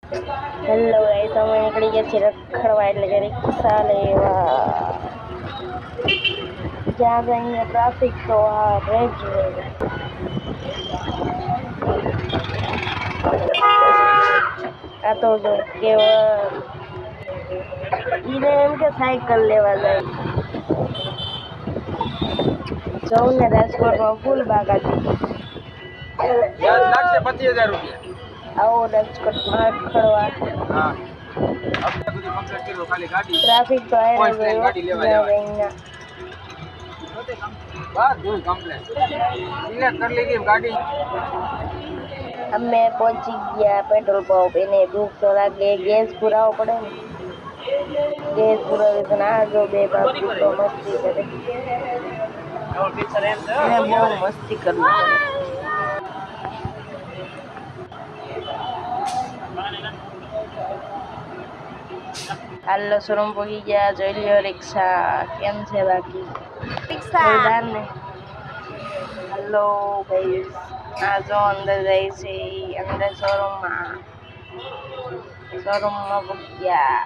Hello guys, અમે નીકળી ગયા છીએ રખડવા એટલે કે રિક્ષા લેવા. જ્યાં અહીંયા ટ્રાફિક તો આ રેજ આ તો જો કેવળ ઈને એમ કે સાયકલ લેવા જાય. જવું ને રાજકોટમાં ફૂલ બાગાજી લાગશે 25,000 રૂપિયા. આવો રાજકોટમાં રખડવા. હા, હપ્તા સુધી કમ્પ્લીટ કર્યો, ખાલી ગાડી ટ્રાફિક તો ગાડી લેવા જવાની. બસ ધૂળ કમ્પ્લીટ સિલેક્ટ કરી લીધી ગાડી. અમે પહોંચી ગયા પેટ્રોલ પંપ. એને ભૂખ તો લાગે, ગેસ પુરાવો પડે ને. ગેસ પુરાવે તો ના જો બે બાપુ તો મસ્તી કરે. એને બહુ મસ્તી કરવી પડે. હાલો શોરૂમ પહોંચી ગયા. જોઈ લ્યો રિક્ષા કેમ છે બાકી રિક્ષા ને. હાલો ભાઈ, આ જો અંદર જાય છે, અંદર શોરૂમમાં પહોંચી ગયા.